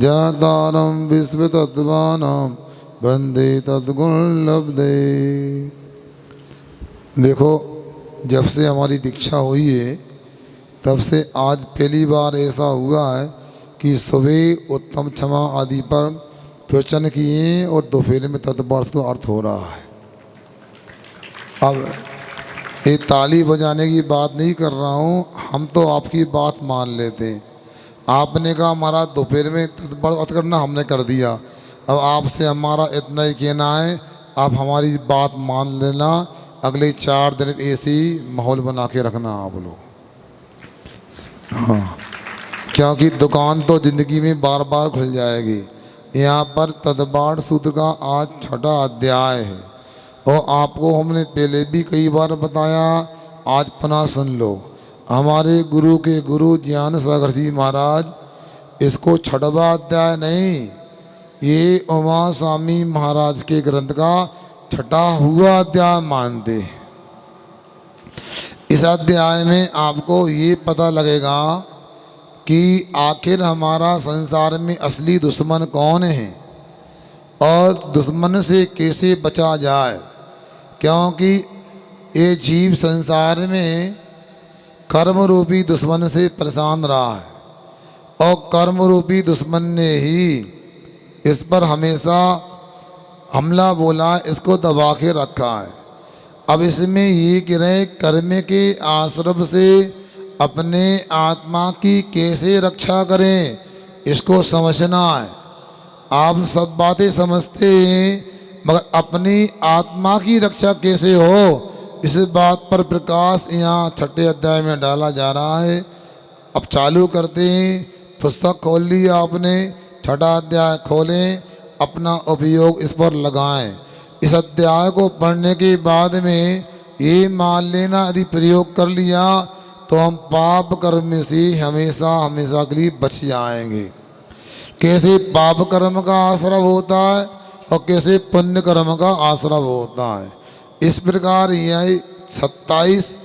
जातारं विश्वतत्त्वानां वन्दे तद्गुणलब्धे। देखो, जब से हमारी दीक्षा हुई है तब से आज पहली बार ऐसा हुआ है कि सुबह उत्तम क्षमा आदि पर प्रवचन किए और दोपहर में तत्पर्थ का अर्थ हो रहा है। अब ये ताली बजाने की बात नहीं कर रहा हूँ, हम तो आपकी बात मान लेते हैं। आपने कहा हमारा दोपहर में तत्पर्थ अर्थ करना, हमने कर दिया। अब आपसे हमारा इतना ही कहना है, आप हमारी बात मान लेना। अगले 4 दिन ऐसी माहौल बना के रखना आप लोग। हाँ, क्योंकि दुकान तो ज़िंदगी में बार बार खुल जाएगी। यहाँ पर तदबार सूत्र का आज 6वां अध्याय है और आपको हमने पहले भी कई बार बताया, आज पुनः सुन लो। हमारे गुरु के गुरु ज्ञान सागर जी महाराज इसको 6वां अध्याय नहीं, ये उमा स्वामी महाराज के ग्रंथ का 6वां हुआ अध्याय मानते हैं। इस अध्याय में आपको ये पता लगेगा कि आखिर हमारा संसार में असली दुश्मन कौन है और दुश्मन से कैसे बचा जाए। क्योंकि ये जीव संसार में कर्म रूपी दुश्मन से परेशान रहा है और कर्म रूपी दुश्मन ने ही इस पर हमेशा हमला बोला, इसको दबा के रखा है। अब इसमें ये कह रहे, कर्म के आश्रम से अपने आत्मा की कैसे रक्षा करें, इसको समझना है। आप सब बातें समझते हैं, मगर अपनी आत्मा की रक्षा कैसे हो, इस बात पर प्रकाश यहाँ 6ठे अध्याय में डाला जा रहा है। अब चालू करते हैं। पुस्तक खोल ली आपने, 6ठा अध्याय खोलें, अपना उपयोग इस पर लगाएं। इस अध्याय को पढ़ने के बाद में ये मान लेना, यदि प्रयोग कर लिया तो हम पाप कर्म से हमेशा हमेशा के लिए बच जाएंगे। कैसे पाप कर्म का आश्रय होता है और कैसे पुण्य कर्म का आश्रय होता है, इस प्रकार यह 27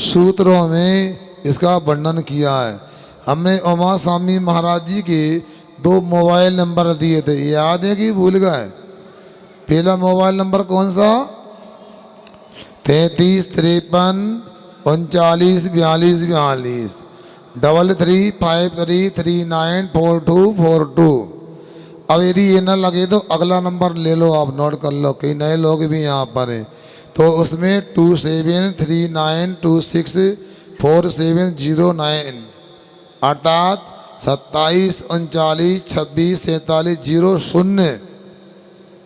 सूत्रों में इसका वर्णन किया है। हमने उमा स्वामी महाराज जी के 2 मोबाइल नंबर दिए थे, याद है कि भूल गए? पहला मोबाइल नंबर कौन सा? 33 53 39 42 42 3353394242। अब यदि ये न लगे तो अगला नंबर ले लो, आप नोट कर लो, कई नए लोग भी यहाँ पर हैं। तो उसमें 2739264709 अर्थात 27 39 26 47 00।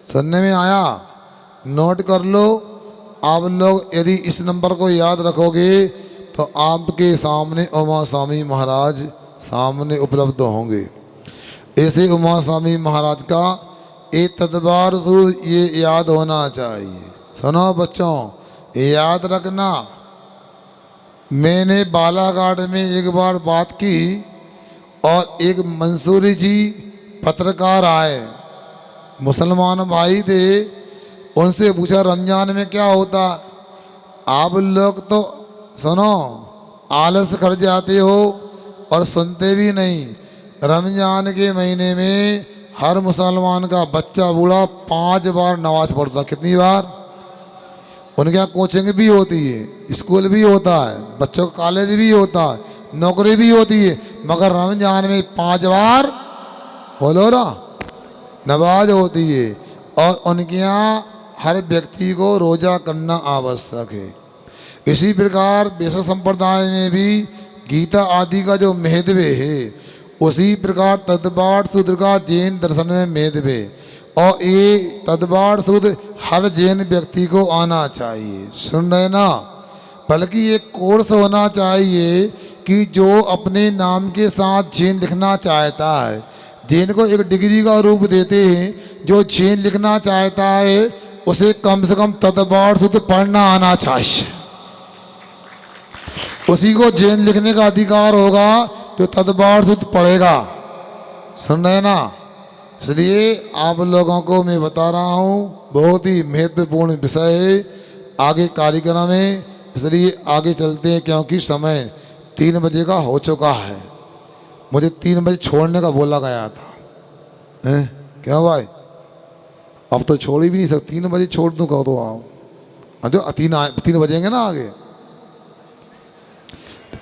सुनने में आया? नोट कर लो। आप लोग यदि इस नंबर को याद रखोगे तो आपके सामने उमा स्वामी महाराज सामने उपलब्ध होंगे। ऐसे उमा स्वामी महाराज का एक तदबार सूत्र ये याद होना चाहिए। सुनो बच्चों, याद रखना। मैंने बालाघाट में एक बार बात की और एक मंसूरी जी पत्रकार आए, मुसलमान भाई थे। उनसे पूछा रमजान में क्या होता? आप लोग तो सुनो, आलस कर जाते हो और सुनते भी नहीं। रमजान के महीने में हर मुसलमान का बच्चा बूढ़ा 5 बार नमाज पढ़ता। कितनी बार? उनके यहाँ कोचिंग भी होती है, स्कूल भी होता है, बच्चों का कॉलेज भी होता है, नौकरी भी होती है, मगर रमजान में 5 बार बोलो ना नमाज होती है। और उनके यहाँ हर व्यक्ति को रोजा करना आवश्यक है। इसी प्रकार वैष्णव संप्रदाय में भी गीता आदि का जो महत्व है, उसी प्रकार तदबार सूत्र का जैन दर्शन में महत्व है। और ये तदबार सूत्र हर जैन व्यक्ति को आना चाहिए। सुन रहे ना? बल्कि ये कोर्स होना चाहिए कि जो अपने नाम के साथ जैन लिखना चाहता है, जैन को एक डिग्री का रूप देते हैं। जो जैन लिखना चाहता है उसे कम से कम तदबार सूत्र पढ़ना आना चाहिए। उसी को जैन लिखने का अधिकार होगा जो तदबार सूत्र पढ़ेगा। सुन रहे ना? इसलिए आप लोगों को मैं बता रहा हूँ, बहुत ही महत्वपूर्ण विषय है आगे कार्यक्रम में। इसलिए आगे चलते हैं, क्योंकि समय 3 बजे का हो चुका है। मुझे 3 बजे छोड़ने का बोला गया था। हैं क्या भाई, अब तो छोड़ ही भी नहीं सकती। 3 बजे छोड़ दूँ कहो तो आओ, जो 3 बजेंगे ना आगे।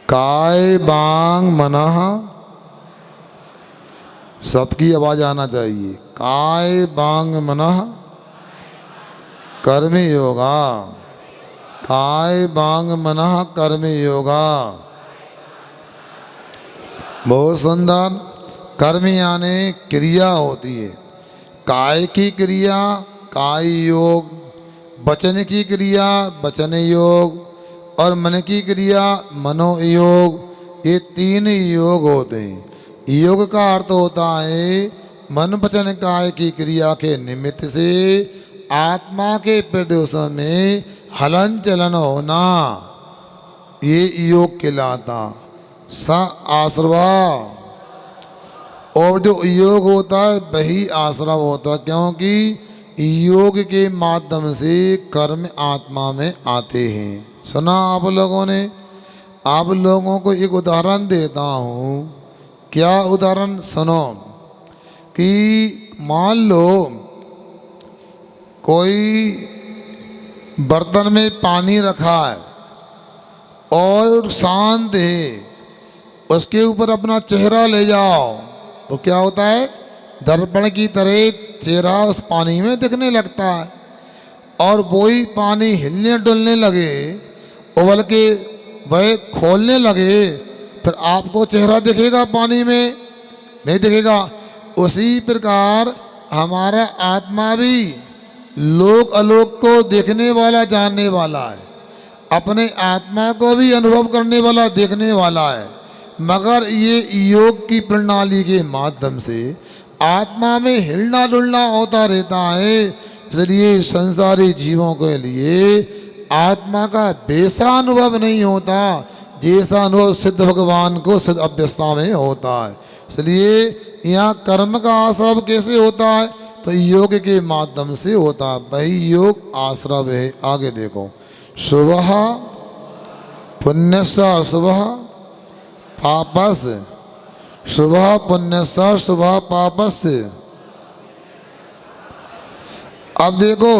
काय बांग मनः, सबकी आवाज आना चाहिए। काय बांग मनः कर्म योगा, काय बांग मनः कर्म योगा। बहुत सुंदर। कर्म यानी क्रिया होती है। काय की क्रिया काय योग, वचन की क्रिया वचन योग, और मन की क्रिया मनो योग। ये 3 योग होते हैं। योग का अर्थ होता है मन वचन काय की क्रिया के निमित्त से आत्मा के प्रदोषों में हलन चलन होना, ये योग कहलाता। स आश्रवा, और जो योग होता है वही आश्रव होता है, क्योंकि योग के माध्यम से कर्म आत्मा में आते हैं। सुना आप लोगों ने? आप लोगों को एक उदाहरण देता हूँ। क्या उदाहरण? सुनो कि मान लो कोई बर्तन में पानी रखा है और शांत है, उसके ऊपर अपना चेहरा ले जाओ तो क्या होता है? दर्पण की तरह चेहरा उस पानी में दिखने लगता है। और वही पानी हिलने डुलने लगे, उबल के वह खोलने लगे, फिर आपको चेहरा दिखेगा पानी में? नहीं दिखेगा। उसी प्रकार हमारा आत्मा भी लोक अलोक को देखने वाला जानने वाला है, अपने आत्मा को भी अनुभव करने वाला देखने वाला है, मगर ये योग की प्रणाली के माध्यम से आत्मा में हिलना डुलना होता रहता है। इसलिए संसारी जीवों के लिए आत्मा का वैसा अनुभव नहीं होता जैसा अनुभव सिद्ध भगवान को सिद्ध अभ्यस्ता में होता है। इसलिए यहाँ कर्म का आश्रव कैसे होता है? तो योग के माध्यम से होता है, वही योग आश्रव है। आगे देखो, शुभः पुण्यस्य शुभः पापस्य, शुभः पुण्यस्य शुभः पापस्य। अब देखो,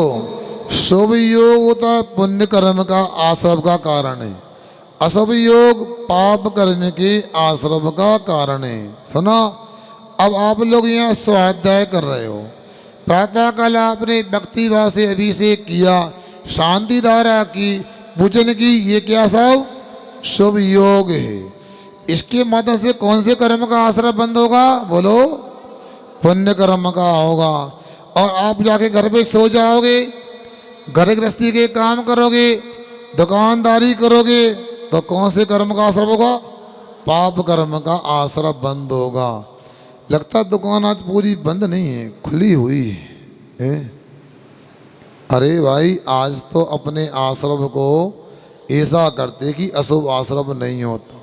शुभ योग होता है पुण्य कर्म का आश्रव का कारण है, अशुभ योग पाप कर्म के आश्रव का कारण है। सुना, अब आप लोग यहाँ स्वाध्याय कर रहे हो, प्रातःकाल आपने भक्ति भाव से अभिषेक किया, शांति धारा की, पूजन की, ये क्या सब शुभ योग है। इसके मदद से कौन से कर्म का आश्रय बंद होगा? बोलो, पुण्य कर्म का होगा। और आप जाके घर पे सो जाओगे, घर गृहस्थी के काम करोगे, दुकानदारी करोगे, तो कौन से कर्म का आश्रय होगा? पाप कर्म का आश्रय बंद होगा। लगता दुकान आज पूरी बंद नहीं है, खुली हुई है। अरे भाई, आज तो अपने आश्रम को ऐसा करते कि अशुभ आश्रम नहीं होता,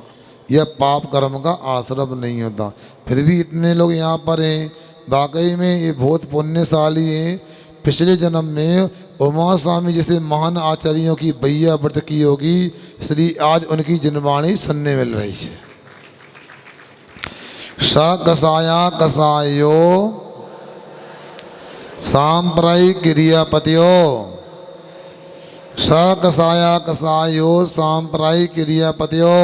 यह पाप कर्म का आश्रम नहीं होता। फिर भी इतने लोग यहाँ पर हैं, वाकई में ये बहुत पुण्यशाली हैं। पिछले जन्म में उमा स्वामी जैसे महान आचार्यों की बैया व्रत की होगी, इसलिए आज उनकी जिनवाणी सुनने मिल रही है। स कसाया कसायो सांप्रदायिक क्रियापतियो, स कसाया कसायो सांप्रदायिक क्रियापतियो।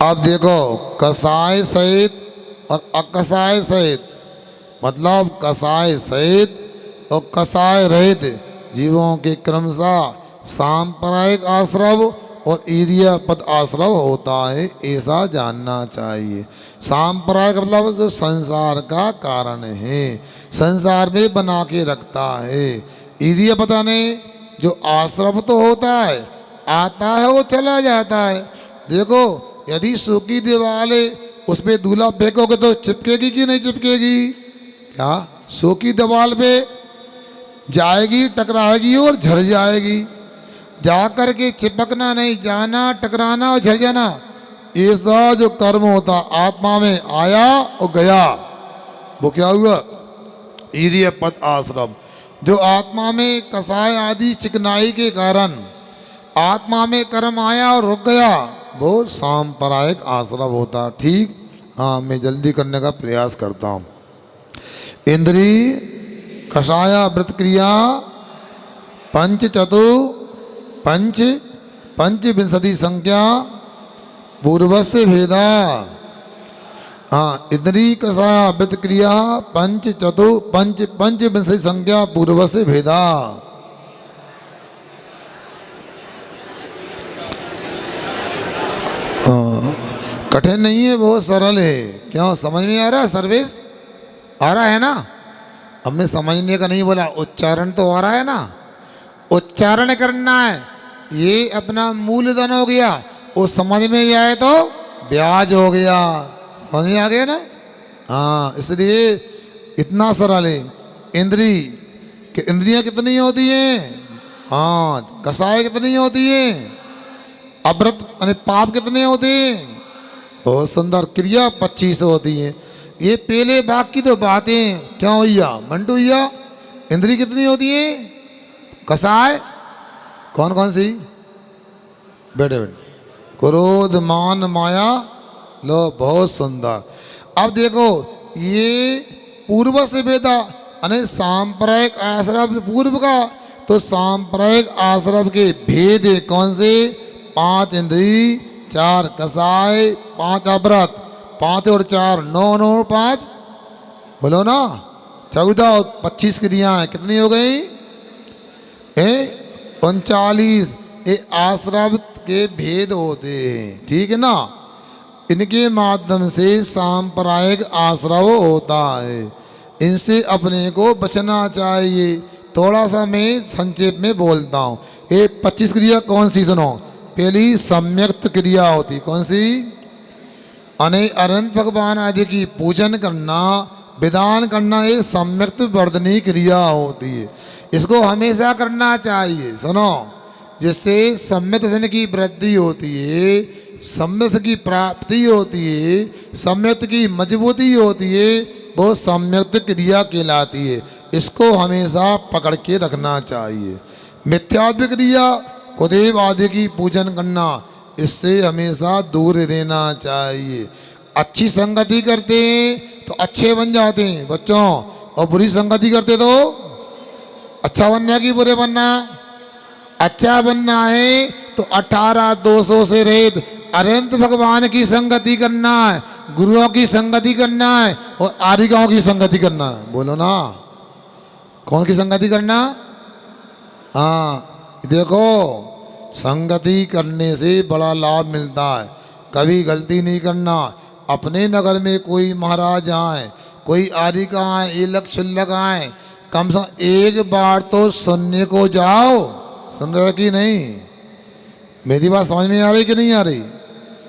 अब देखो, कसाय सहित और अकसाय सहित, मतलब कसाय सहित और कसाय रहित जीवों के क्रमशः सांप्रदायिक आश्रव और ईर्यापद आश्रव होता है, ऐसा जानना चाहिए। सांप्रदायिक मतलब जो संसार का कारण है, संसार में बना के रखता है। ईर्यापद ने जो आश्रव तो होता है, आता है वो चला जाता है। देखो, यदि सूखी दीवार है, उसमें दूल्हा फेंकोगे तो चिपकेगी कि नहीं चिपकेगी? क्या सूखी दीवार पे जाएगी, टकराएगी और झड़ जाएगी। जा कर के चिपकना नहीं, जाना, टकराना और झड़ जाना, ऐसा जो कर्म होता आत्मा में आया और गया, वो क्या हुआ? ईर्यपद आश्रम। जो आत्मा में कसाय आदि चिकनाई के कारण आत्मा में कर्म आया और रुक गया, वो सांप्रदायिक आश्रम होता। ठीक। हाँ मैं जल्दी करने का प्रयास करता हूँ। इंद्री कषाय व्रत क्रिया पंच चतु पंच पंचविंशति संख्या पूर्वस्य भेदा। हाँ, इंद्री कषाय व्रत क्रिया पंच चतु पंचविंशति संख्या पूर्वस्य भेदा। कठिन नहीं है, बहुत सरल है। क्यों, समझ में आ रहा है? सर्विस आ रहा है ना? हमने समझने का नहीं बोला, उच्चारण तो आ रहा है ना? उच्चारण करना है, ये अपना मूलधन हो गया। वो समझ में ही आए तो ब्याज हो गया। समझ में आ गया ना? हाँ, इसलिए इतना सरल है। इंद्रियां कितनी होती हैं? हाँ, कषाय कितनी होती है? अव्रत यानी पाप कितने होते हैं? बहुत सुंदर। क्रिया 25 होती है। ये पहले भाग की तो बातें क्या भैया मंटू भैया, इंद्री कितनी होती है? कषाय कौन कौन सी? बैठे बैठे। क्रोध मान माया, लो बहुत सुंदर। अब देखो, ये पूर्व से भेदा यानी सांप्रदायिक आश्रम पूर्व का, तो सांप्रदायिक आश्रम के भेद कौन से? 5 इंद्री, 4 कषाय, 5 अव्रत, 5 और 4 9 9 5 बोलो ना, 14 और 25 क्रियाएं कितनी हो गई? 39। ये आश्रम के भेद होते हैं, ठीक है ना? इनके माध्यम से सांप्रदायिक आश्रव होता है। इनसे अपने को बचना चाहिए। थोड़ा सा मैं संक्षेप में बोलता हूँ। ये 25 क्रिया कौन सी सुनो? पहली सम्यक्त क्रिया होती, कौन सी? अनंत भगवान आदि की पूजन करना, विधान करना, ये सम्यक्त वर्धनी क्रिया होती है। इसको हमेशा करना चाहिए। सुनो, जिससे सम्यक धन की वृद्धि होती है, सम्यक की प्राप्ति होती है, सम्यक की मजबूती होती है, वो सम्यक्त क्रिया कहलाती है। इसको हमेशा पकड़ के रखना चाहिए। मिथ्यात्व क्रिया, कुदेव आदि की पूजन करना, इससे हमेशा दूर रहना चाहिए। अच्छी संगति करते हैं तो अच्छे बन जाते हैं बच्चों, और बुरी संगति करते तो अच्छा बनना कि बुरे बनना? अच्छा बनना है तो 18 दोषों से रहित अनंत भगवान की संगति करना है, गुरुओं की संगति करना है, और आरिकाओं की संगति करना है। बोलो ना, कौन की संगति करना? हाँ, देखो, संगति करने से बड़ा लाभ मिलता है। कभी गलती नहीं करना। अपने नगर में कोई महाराज आए, कोई आरिका आए, ये लक्ष्य लगाए, कम से कम एक बार तो सुनने को जाओ। सुन रहे कि नहीं? मेरी बात समझ में आ रही कि नहीं आ रही?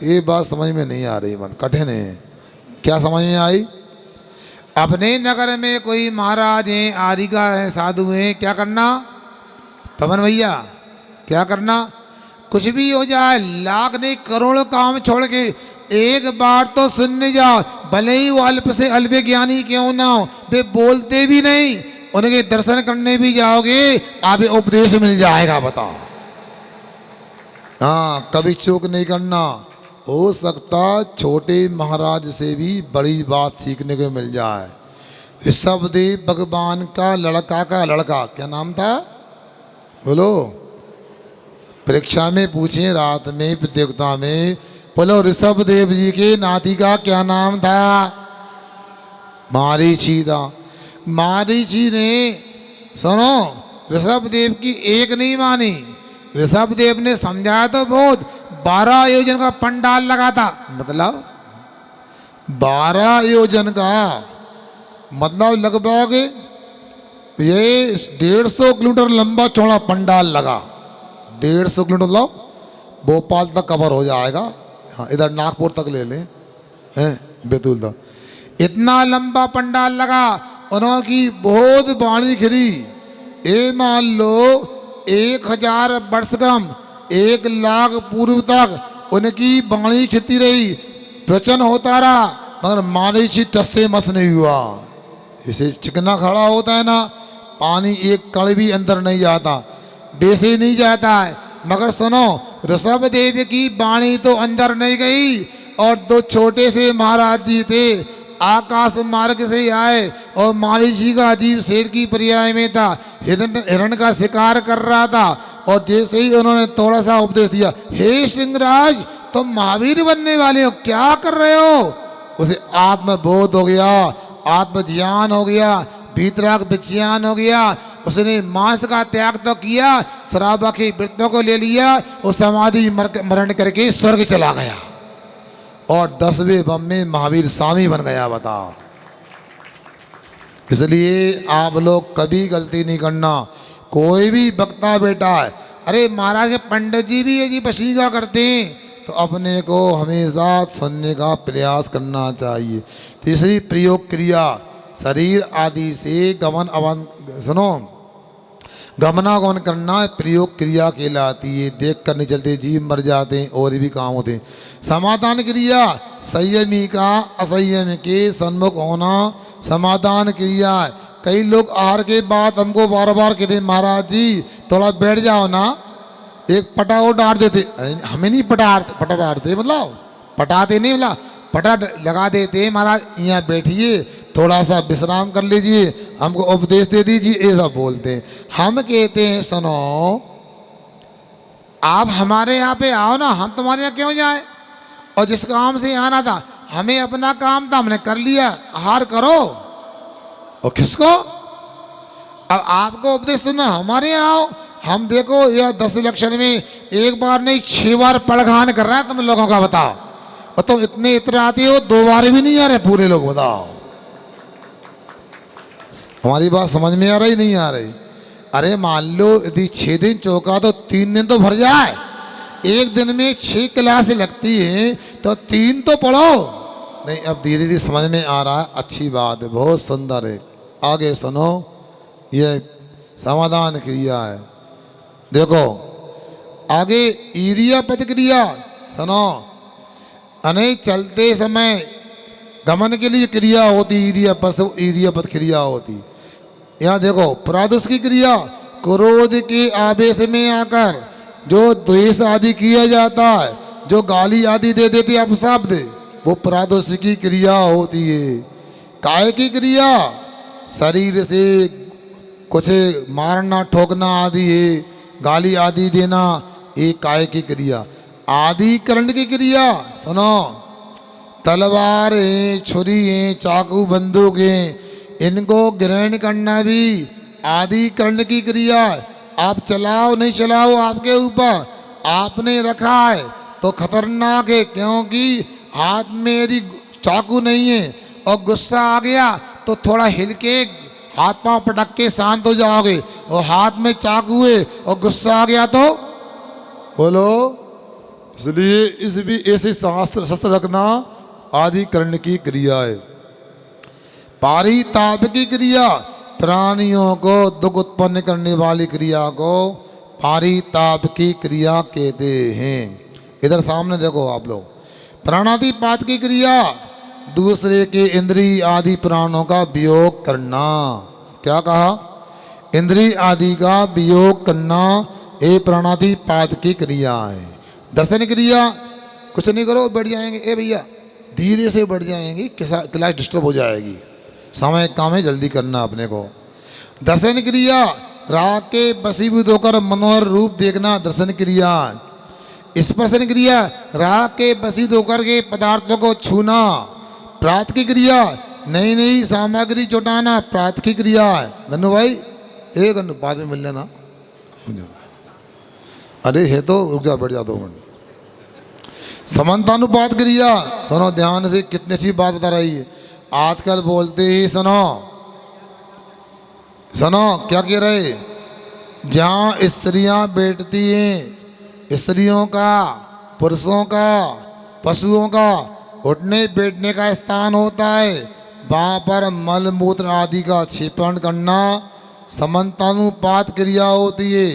ये बात समझ में नहीं आ रही, मत कठिन है। क्या समझ में आई? अपने नगर में कोई महाराज हैं, आरिका है, साधु हैं, क्या करना? पवन भैया, क्या करना? कुछ भी हो जाए, लाख नहीं करोड़ों काम छोड़ के एक बार तो सुनने जाओ। भले ही वो अल्प से अल्प ज्ञानी क्यों ना हो, वे बोलते भी नहीं, उनके दर्शन करने भी जाओगे, आप उपदेश मिल जाएगा। बताओ। हाँ, कभी चूक नहीं करना। हो सकता छोटे महाराज से भी बड़ी बात सीखने को मिल जाए। ऋषभदेव भगवान का लड़का, क्या नाम था? बोलो। परीक्षा में पूछे, रात में प्रतियोगिता में, बोलो ऋषभदेव जी के नाती का क्या नाम था? मारीची था। मारीची ने, सुनो, ऋषभदेव की एक नहीं मानी। ऋषभदेव ने समझाया तो बहुत। 12 योजन का पंडाल लगा था। मतलब 12 योजन का मतलब लगभग ये 150 किलोमीटर लंबा चौड़ा पंडाल लगा। 150 किलोमीटर मतलब भोपाल तक कवर हो जाएगा। हाँ, इधर नागपुर तक ले लें, बैतूल तक। इतना लंबा पंडाल लगा। उन्होंने बहुत वाणी खिली। ये मान लो 1000 वर्ष कम 1 लाख पूर्व तक उनकी वाणी खिलती रही, प्रवचन होता रहा, मगर मारीची टस से मस नहीं हुआ। इसे चिकना खड़ा होता है ना, पानी एक कण भी अंदर नहीं जाता, वैसे नहीं जाता है। मगर सुनो, ऋषभदेव की वाणी तो अंदर नहीं गई और दो छोटे से महाराज जी थे, आकाश मार्ग से आए और महर्षि का अजीब शेर की पर्याय में था, हिरण का शिकार कर रहा था। और जैसे ही उन्होंने थोड़ा सा उपदेश दिया, हे सिंहराज तुम महावीर बनने वाले हो, क्या कर रहे हो? उसे आत्मबोध हो गया, आत्मज्ञान हो गया, भीतराग विज्ञान हो गया। उसने मांस का त्याग तो किया, शराबा की वृत्तों को ले लिया, वो समाधि मरण करके स्वर्ग चला गया और 10वें बम में महावीर स्वामी बन गया। बताओ। इसलिए आप लोग कभी गलती नहीं करना। कोई भी वक्ता बेटा है, अरे महाराज पंडित जी भी यदि वशीका करते हैं तो अपने को हमेशा सुनने का प्रयास करना चाहिए। तीसरी प्रयोग क्रिया, शरीर आदि से गमनागमन करना प्रयोग क्रिया कहलाती है। देख कर नहीं चलते, जीव मर जाते हैं और भी काम होते हैं। समाधान क्रिया, संयमी का असंयम के सन्मुख होना समाधान क्रिया है। कई लोग आहार के बाद हमको बार बार कहते महाराज जी थोड़ा बैठ जाओ ना, एक पटा वो डांट देते, हमें नहीं पटा डांटते, मतलब पटाते नहीं, मतलब पटा लगा देते, महाराज यहाँ बैठिए थोड़ा सा विश्राम कर लीजिए, हमको उपदेश दे दीजिए, ऐसा बोलते हैं। हम कहते हैं सुनो आप हमारे यहाँ पे आओ ना, हम तुम्हारे यहाँ क्यों जाए? और जिस काम से आना था, हमें अपना काम था, हमने कर लिया, आहार करो। और किसको? अब आपको उपदेश सुनना, हमारे यहाँ आओ। हम देखो यह 10 लक्षण में एक बार नहीं 6 बार पड़खान कर रहा है तुम लोगों का। बताओ, और तुम इतने आते हो, 2 बार भी नहीं आ रहे पूरे लोग। बताओ, हमारी बात समझ में आ रही नहीं आ रही? अरे मान लो यदि 6 दिन चौका तो 3 दिन तो भर जाए। एक दिन में 6 क्लास लगती है तो 3 तो पढ़ो। नहीं, अब धीरे धीरे समझ में आ रहा है, अच्छी बात है, बहुत सुंदर है। आगे सुनो, ये समाधान क्रिया है। देखो आगे ईरिया पद क्रिया सुनो। अने चलते समय गमन के लिए क्रिया होती, ईरिया पद क्रिया होती। यहाँ देखो प्रादुष की क्रिया, क्रोध के आवेश में आकर जो द्वेष आदि किया जाता है, जो गाली आदि दे देते अपशब्द, वो प्रादुष की क्रिया होती है। काय की क्रिया, शरीर से कुछ मारना ठोकना आदि है, गाली आदि देना, एक काय की क्रिया। आदि करण की क्रिया सुनो, तलवार है, छुरी है, चाकू बंदूक है, इनको ग्रहण करना भी आदि करण की क्रिया है। आप चलाओ नहीं चलाओ आपके ऊपर, आपने रखा है तो खतरनाक है, क्योंकि हाथ में यदि चाकू नहीं है और गुस्सा आ गया तो थोड़ा हिल के हाथ पांव पटक के शांत हो जाओगे, और हाथ में चाकू है और गुस्सा आ गया तो बोलो। इसलिए इस भी ऐसे शस्त्र रखना आदि करण की क्रिया है। पारिताप की क्रिया, प्राणियों को दुख उत्पन्न करने वाली क्रिया को पारिताप की क्रिया कहते हैं। इधर सामने देखो आप लोग, प्राणातिपात की क्रिया, दूसरे के इंद्रिय आदि प्राणों का वियोग करना। क्या कहा? इंद्रिय आदि का वियोग करना, ये प्राणातिपात की क्रिया है। दर्शन क्रिया, कुछ नहीं करो बैठ जाएंगे, ए भैया धीरे से बैठ जाएंगे, क्लास डिस्टर्ब हो जाएगी, समय काम है, जल्दी करना अपने को। दर्शन क्रिया, राग के वशीभूत होकर मनोहर रूप देखना दर्शन क्रिया। स्पर्शन क्रिया, राग के वशीभूत होकर के पदार्थों को छूना। प्रात की क्रिया, नई नई सामग्री जुटाना प्रात की क्रिया है। गन्नू भाई, एक गन्नू बाद में मिल लेना। अरे है तो रुक जा, बैठ जा 2 मिनट। समानतानुपात क्रिया, सुनो ध्यान से, कितनी अच्छी बात बता रही है। आजकल बोलते ही सुनो क्या कह रहे, जहाँ स्त्रियां बैठती हैं, स्त्रियों का, पुरुषों का, पशुओं का उठने बैठने का स्थान होता है, वहाँ पर मल मूत्र आदि का क्षेपण करना समानतानुपात क्रिया होती है।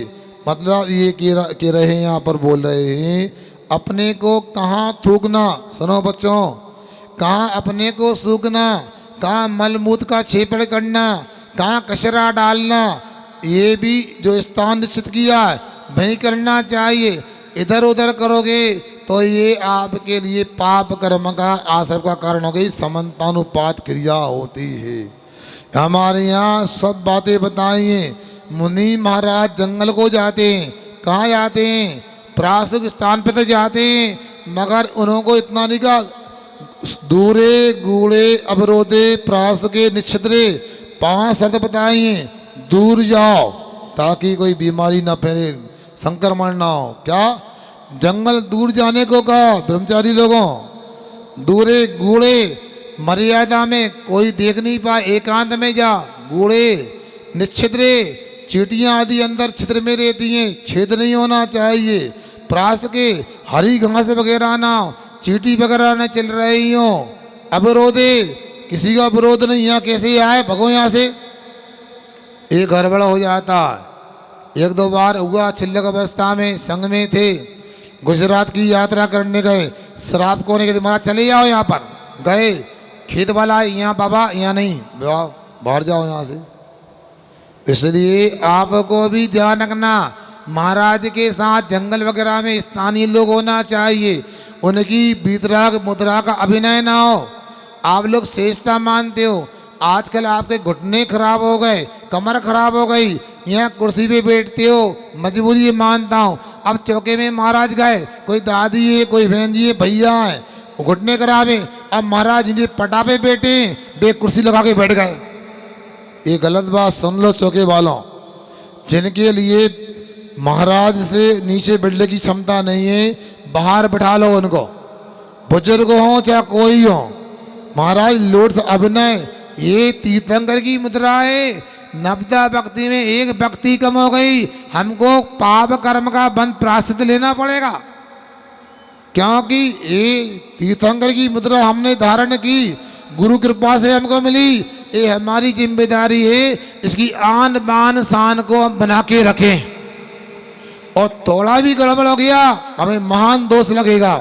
मतलब ये कह रहे हैं, यहाँ पर बोल रहे हैं, अपने को कहाँ थूकना, सुनो बच्चों, कहाँ अपने को सूखना, कहाँ मलमूत्र का क्षेपण करना, कहाँ कचरा डालना, ये भी जो स्थान निश्चित किया है वहीं करना चाहिए। इधर उधर करोगे तो ये आपके लिए पाप कर्म का आश्रम का कारण हो गई, समन्तानुपात क्रिया होती है। हमारे यहाँ सब बातें बताइए। मुनि महाराज जंगल को जाते हैं, कहाँ जाते हैं? प्रासुक स्थान पे तो जाते हैं, मगर उनको इतना नहीं का दूरे गूढ़े अवरोधे प्रासुके निक्षत्रे 5 शर्त बताइए। दूर जाओ ताकि कोई बीमारी ना फैले, संक्रमण ना हो। क्या? जंगल दूर जाने को कहा ब्रह्मचारी लोगों। दूरे गूढ़े मर्यादा में, कोई देख नहीं पाए, एकांत में जा। गूढ़े निच्छिद्रे, चींटियां आदि अंदर छिद्र में रहती हैं, छेद नहीं होना चाहिए। प्रास के हरी घास वगैरह ना, चींटी वगैरह न चल रही हो। अवरोधे, किसी का विरोध नहीं। यहाँ कैसे आए? भगो यहाँ से। एक गड़बड़ हो जाता है। 1-2 बार हुआ, छिल्लक अवस्था में संग में थे, गुजरात की यात्रा करने गए। शराब को नहीं, महाराज चले जाओ यहाँ पर। गए, खेत वाला यहाँ बाबा, यहाँ नहीं, बाहर जाओ यहाँ से। इसलिए आपको भी ध्यान रखना, महाराज के साथ जंगल वगैरह में स्थानीय लोग होना चाहिए। उनकी वीतराग मुद्रा का अभिनय ना हो। आप लोग शेषता मानते हो, आजकल आपके घुटने खराब हो गए, कमर खराब हो गई, यहाँ कुर्सी पे बैठते हो, मजबूरी मानता हूँ। अब चौके में महाराज गए, कोई दादी है, कोई बहन जी है, भैया है, घुटने खराब है, अब महाराज इन्हें पटा पे बैठे, बे कुर्सी लगा के बैठ गए। ये गलत बात सुन लो चौके वालों। जिनके लिए महाराज से नीचे बैठने की क्षमता नहीं है, बाहर बैठा लो उनको, बुजुर्ग हो चाहे कोई हो। महाराज लोट से अभिनय, ये तीर्थंकर की मुद्रा है। 90 व्यक्ति में 1 व्यक्ति कम हो गई, हमको पाप कर्म का बंद प्रायश्चित लेना पड़ेगा, क्योंकि ये तीर्थंकर की मुद्रा हमने धारण की, गुरु कृपा से हमको मिली। ये हमारी जिम्मेदारी है, इसकी आन बान शान को हम बना के रखें। और थोड़ा भी गड़बड़ हो गया हमें महान दोष लगेगा।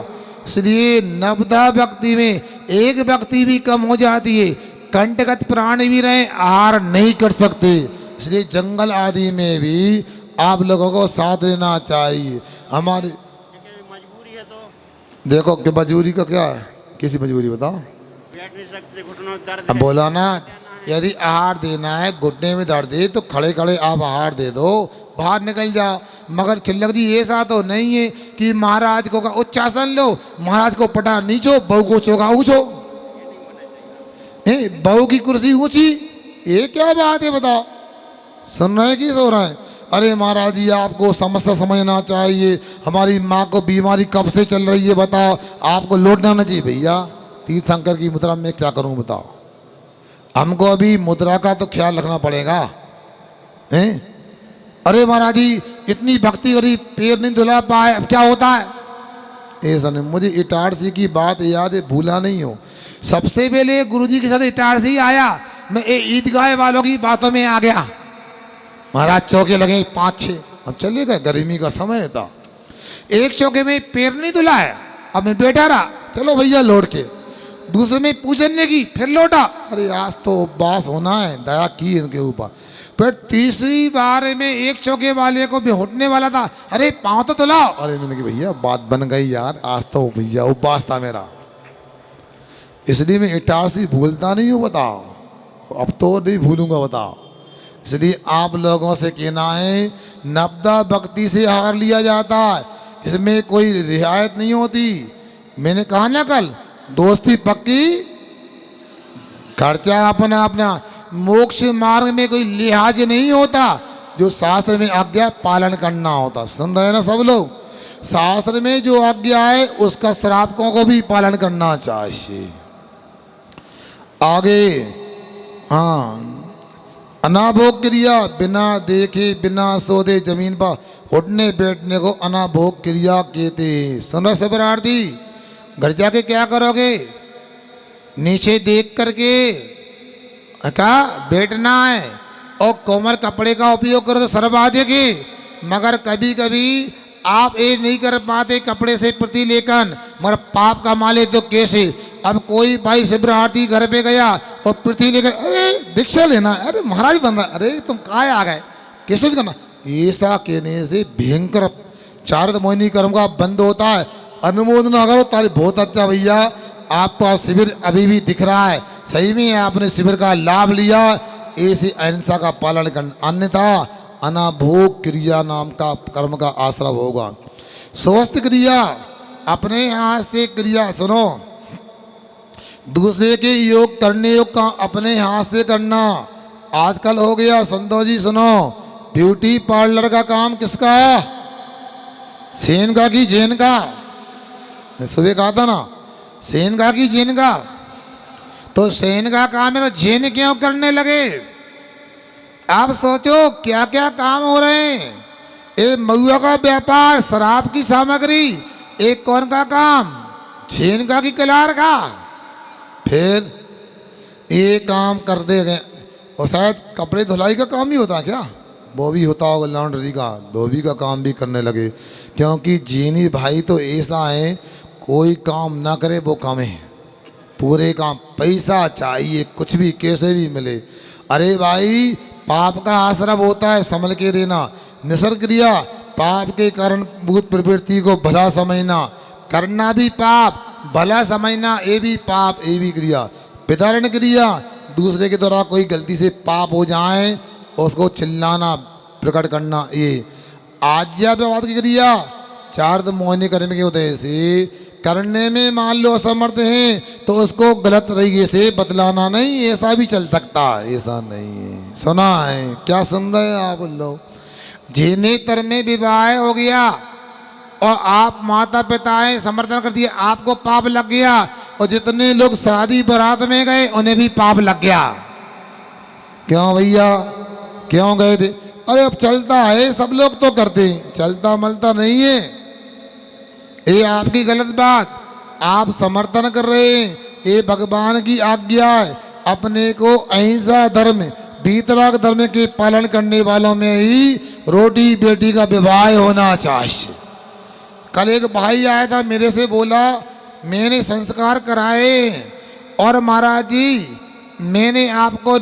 इसलिए 90 व्यक्ति में 1 व्यक्ति भी कम हो जाती है, कंटगत प्राणी भी रहे, आहार नहीं कर सकते। इसलिए जंगल आदि में भी आप लोगों को साथ देना चाहिए। हमारी मजबूरी है तो देखो कि मजबूरी का क्या है, किसी मजबूरी बताओ। बैठ नहीं सकते, घुटनों में दर्द अब है। बोला ना, यदि आहार देना है, घुटने में दर्द है तो खड़े खड़े आप आहार दे दो, बाहर निकल जाओ। मगर चिल्लक जी ऐसा तो नहीं है कि महाराज को का उच्चासन लो, महाराज को पटा नीचो, बहू को चौका ऊंचो। बहू की कुर्सी ऊंची, ये क्या बात है बताओ? सुन रहे कि सो रहे हैं? अरे महाराज जी आपको समझता समझना चाहिए, हमारी माँ को बीमारी कब से चल रही है बताओ, आपको लौटना नहीं चाहिए। भैया तीर्थंकर की मुद्रा में क्या करूं बताओ? हमको अभी मुद्रा का तो ख्याल रखना पड़ेगा। हैं? अरे महाराज जी इतनी भक्ति करी, पैर नहीं धुला पाए, अब क्या होता है? ऐसा नहीं। मुझे इटारसी की बात याद है, भूला नहीं हो। सबसे पहले गुरुजी के साथ इटारसी आया, मैं ईदगाह वालों की बातों में आ गया। महाराज चौके लगे 5-6, अब चले गए, गर्मी का समय था। एक चौके में पैर नहीं धुला है, अब मैं बैठा रहा, चलो भैया लौट के। दूसरे में पूजन की, फिर लौटा, अरे आज तो उपवास होना है, दया की इनके ऊपर। फिर तीसरी बार में एक चौके वाले को भी होटने वाला था, अरे पाँव तो धुलाओ। अरे मैंने कहा भैया बात बन गई यार, आज तो भैया उपवास था मेरा, इसलिए मैं इटारसी भूलता नहीं हूँ बताओ, अब तो नहीं भूलूंगा बताओ। इसलिए आप लोगों से कहना है, 90 भक्ति से आहार लिया जाता है, इसमें कोई रियायत नहीं होती। मैंने कहा ना कल, दोस्ती पक्की, खर्चा अपना अपना। मोक्ष मार्ग में कोई लिहाज नहीं होता, जो शास्त्र में आज्ञा पालन करना होता। सुन रहे ना सब लोग? शास्त्र में जो आज्ञा है उसका श्रावकों को भी पालन करना चाहिए। आगे हाँ, अनाभोग क्रिया, बिना देखे बिना सोते जमीन पर उठने बैठने को अनाभोग क्रिया कहते हैं। सुनो सबरार्थी, घर जाके क्या करोगे? नीचे देख करके क्या बैठना है, और कोमल कपड़े का उपयोग करो तो सर्वाधिक के। मगर कभी कभी आप ये नहीं कर पाते कपड़े से प्रति लेखन, मगर पाप का माले तो कैसे? अब कोई भाई शिवरार्थी घर पे गया और पृथ्वी लेकर, अरे दीक्षा लेना, अरे महाराज बन रहा, अरे तुम कहाँ आ गए, कैसे करना? ऐसा कहने से भयंकर चारित मोहिनी कर्म का बंद होता है। अनुमोदन करो तारीफ बहुत अच्छा भैया, आपका शिविर अभी भी दिख रहा है, सही में आपने शिविर का लाभ लिया। ऐसी अहिंसा का पालन करना, अन्यथा अनाभोग क्रिया नाम का कर्म का आश्रय होगा। स्वस्थ क्रिया अपने हाथ से क्रिया, सुनो, दूसरे के योग करने योग का अपने हाथ से करना आजकल हो गया। संतोष जी सुनो, ब्यूटी पार्लर का काम किसका? सेन का कि जैन का? सुबह कहा था ना, सेन का कि जैन का? तो सेन का काम है तो जैन क्यों करने लगे? आप सोचो क्या क्या काम हो रहे हैं। एक महुआ का व्यापार, शराब की सामग्री, एक कौन का काम? जैन का कि कलार का? फिर ये काम कर दे गए। और शायद कपड़े धुलाई का काम ही होता है क्या? वो भी होता होगा, लॉन्ड्री का, धोबी का काम भी करने लगे। क्योंकि जीनी भाई तो ऐसा है, कोई काम ना करे वो कम है, पूरे काम, पैसा चाहिए कुछ भी कैसे भी मिले। अरे भाई पाप का आश्रम होता है, संभल के देना। निसर्ग क्रिया पाप के कारण भूत प्रवृत्ति को भला समझना, करना भी पाप, भला समझना ये भी पाप, ये भी क्रिया। वितरण क्रिया दूसरे के द्वारा कोई गलती से पाप हो जाए उसको चिल्लाना, प्रकट करना, ये आज्ञा व्यवहार की क्रिया। चार्द मोहिनी कर्म के उदय से करने में मान लो असमर्थ हैं तो उसको गलत तरीके से बतलाना नहीं, ऐसा भी चल सकता है, ऐसा नहीं है। सुना है क्या? सुन रहे हैं आप लोग? जिनेतर में विवाह हो गया और आप माता पिता हैं, समर्थन कर दिए, आपको पाप लग गया। और जितने लोग शादी बारात में गए उन्हें भी पाप लग गया। क्यों भैया, क्यों गए थे? अरे अब चलता है, सब लोग तो करते हैं, चलता मलता नहीं है, ये आपकी गलत बात। आप समर्थन कर रहे हैं, ये भगवान की आज्ञा है। अपने को अहिंसा धर्म, वीतराग धर्म के पालन करने वालों में ही रोटी बेटी का विवाह होना चाहिए। कल एक भाई आया था, मेरे से बोला मैंने संस्कार कराए और महाराज जी मैंने आपको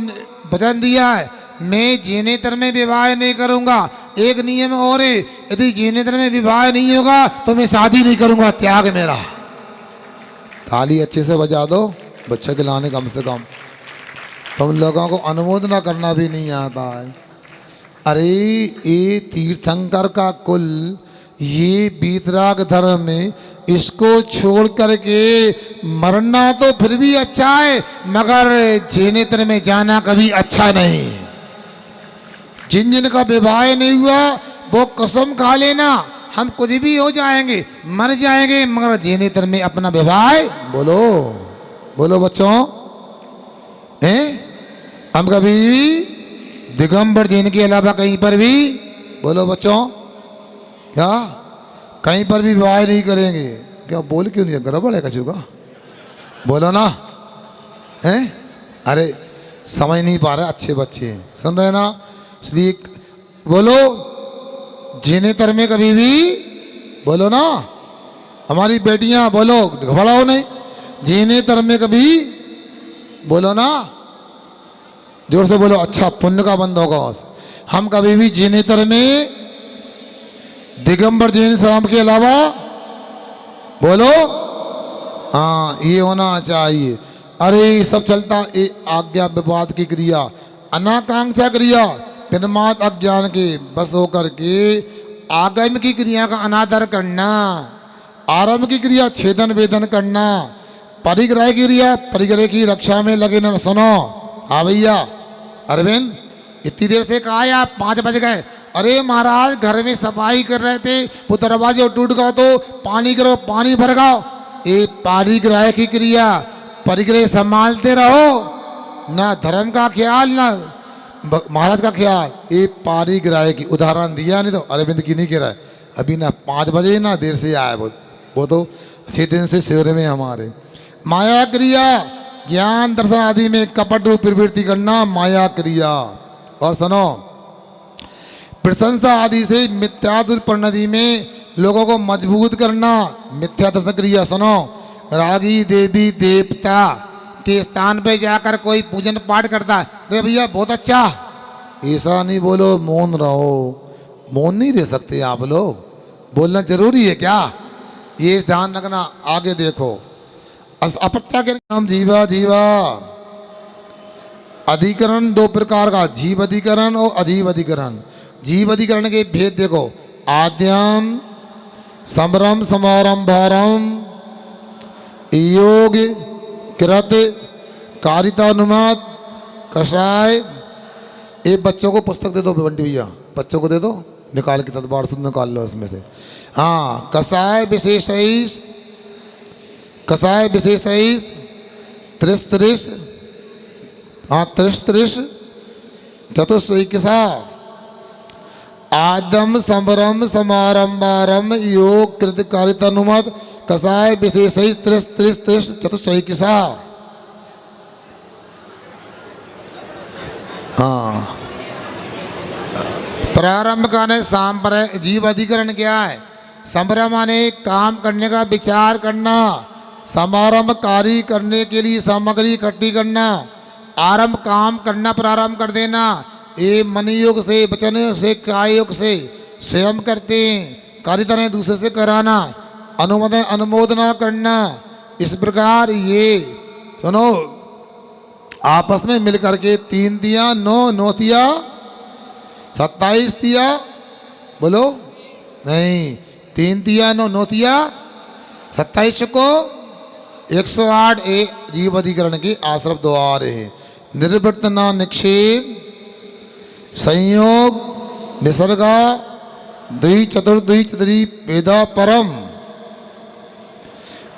वचन दिया है मैं जिनेतर में विवाह नहीं करूंगा। एक नियम और है, यदि जिनेतर में विवाह नहीं होगा तो मैं शादी नहीं करूंगा, त्याग मेरा। ताली अच्छे से बजा दो, बच्चे के लाने कम से कम। तुम लोगों को अनुमोदन करना भी नहीं आता है। अरे ये तीर्थंकर का कुल, ये वीतराग धर्म में, इसको छोड़ करके मरना तो फिर भी अच्छा है, मगर जिनेतर में जाना कभी अच्छा नहीं। जिन जिन का विवाह नहीं हुआ वो कसम खा लेना हम कुछ भी हो जाएंगे, मर जाएंगे, मगर जिनेतर में अपना विवाह, बोलो बोलो बच्चों, हैं? हम कभी भी दिगंबर जैन के अलावा कहीं पर भी, बोलो बच्चों, क्या कहीं पर भी विवाह नहीं करेंगे? क्या बोल क्यों नहीं? गड़बड़ है कछु का? बोलो ना, हैं? अरे समझ नहीं पा रहे, अच्छे बच्चे हैं, सुन रहे ना, इसलिए बोलो जिनेतर में कभी भी, बोलो ना, हमारी बेटियां बोलो, घबराओ नहीं, जिनेतर में कभी, बोलो ना, जोर से बोलो, अच्छा पुण्य का बंद होगा। हम कभी भी जिनेतर में दिगंबर जैन श्राम के अलावा, बोलो, हाँ ये होना चाहिए। अरे सब चलता ये आज्ञा विवाद की क्रिया, अनाकांक्षा क्रिया, बिनमात अज्ञान के बस होकर के आगम की क्रिया का अनादर करना, आरंभ की क्रिया छेदन वेदन करना, परिग्रह की क्रिया परिग्रह की रक्षा में लगे न। सुनो, हाँ भैया अरविंद, इतनी देर से कहा या 5 बज गए? अरे महाराज घर में सफाई कर रहे थे, वो दरवाजे टूट गया तो पानी करो, पानी भर गाओ। ये परिग्रह की क्रिया, परिग्रह संभालते रहो, ना धर्म का ख्याल ना महाराज का ख्याल। ये परिग्रह की उदाहरण दिया, नहीं तो अरविंद की नहीं कह रहा है अभी ना 5 बजे ना देर से आया, वो तो 6 दिन से शिविर में हमारे। माया क्रिया ज्ञान दर्शन आदि में कपट रूप प्रवृत्ति करना, माया क्रिया। और सुनो, प्रशंसा आदि से मिथ्यात्व परिणति में लोगों को मजबूत करना, मिथ्या दर्शन क्रिया। सुनो, रागी देवी देवता के स्थान पे जाकर कोई पूजन पाठ करता है, अरे भैया बहुत अच्छा, ऐसा नहीं बोलो, मौन रहो। मौन नहीं रह सकते आप लोग, बोलना जरूरी है क्या? ये ध्यान रखना। आगे देखो, अप्रत्याख्यान नाम जीवा। जीवा अधिकरण दो प्रकार का, जीव अधिकरण और अजीव अधिकरण। जीव अधिकरण के भेद देखो, आद्यम, समरम, समारंभारम, योग, कृत, कारितानुमत, कषाय। ये बच्चों को पुस्तक दे दो बंटी भैया, बच्चों को दे दो, निकाल के तदबार सुन निकाल लो इसमें से। हाँ, कषाय विशेष, कषाय विशेष, त्रिश त्रिश, हाँ त्रिश त्रिश, चतुष्किसा, आदम, समरम, समारंभारम, योग, कृत, कारितानुमत, कषाय विशेष, त्रिश त्रिश त्रिश, चतुष्किसा। हाँ, प्रारंभ का ने सांप्रदाय। जीव अधिकरण क्या है? संभ्रम माने काम करने का विचार करना, समारंभ कार्य करने के लिए सामग्री इकट्ठी करना, आरंभ काम करना, प्रारंभ कर देना। ये मन योग से, वचन से, काय योग से स्वयं करते हैं, कारिता ने दूसरे से कराना, अनुमोदन अनुमोदना करना। इस प्रकार ये सुनो, आपस में मिलकर के 3 दिया, 9 तिया 27 तिया, बोलो नहीं, 3 तिया 9 तिया 27 को 108 जीव अधिकरण के आश्रम दो आ रहे हैं। निर्वर्तना निक्षेप, संयोग, निसर्गा, द्वि चतुर्द्वि चतुरी वेदा परम।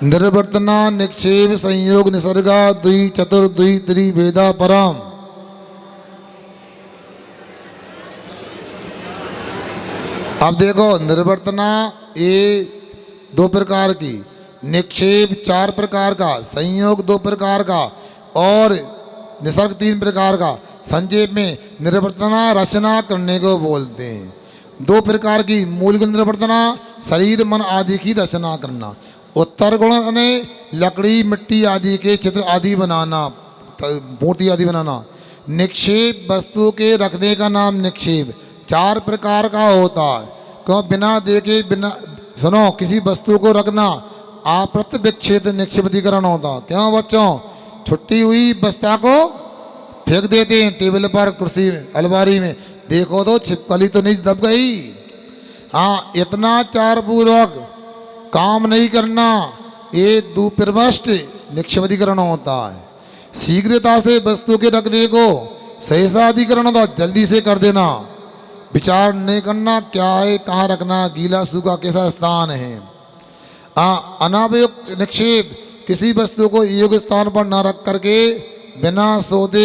निर्वर्तना निक्षेप, संयोग, निसर्गा, द्वि चतुर्द्वि त्रि वेदा परम। अब देखो, निर्वर्तना ये 2 प्रकार की, निक्षेप 4 प्रकार का, संयोग 2 प्रकार का और निसर्ग 3 प्रकार का। संक्षेप में निर्वर्तना रचना करने को बोलते हैं। 2 प्रकार की मूल निर्वर्तना, शरीर मन आदि की रचना करना। उत्तर गुण ने लकड़ी मिट्टी आदि के चित्र आदि बनाना, मूर्ति आदि बनाना। निक्षेप वस्तु के रखने का नाम निक्षेप 4 प्रकार का होता है। क्यों? बिना देखे, बिना सुनो, किसी वस्तु को रखना अप्रत्यविक्षेप निक्षेप अधिकरण होता। क्यों बच्चों? छुट्टी हुई बस्ता को फेंक देते हैं टेबल पर, कुर्सी में, अलमारी में, देखो तो छिपकली तो नहीं दब गई। हाँ, इतना चार पूर्वक काम नहीं करना, ये दुप्रवष्ट निक्षेप अधिकरण होता है। शीघ्रता से वस्तु के रखने को सहसा अधिकरण होता, जल्दी से कर देना, विचार नहीं करना क्या है, कहाँ रखना, गीला सूखा कैसा स्थान है। हाँ, अनावयुक्त निक्षेप, किसी वस्तु को योग्य स्थान पर न रख करके बिना सोते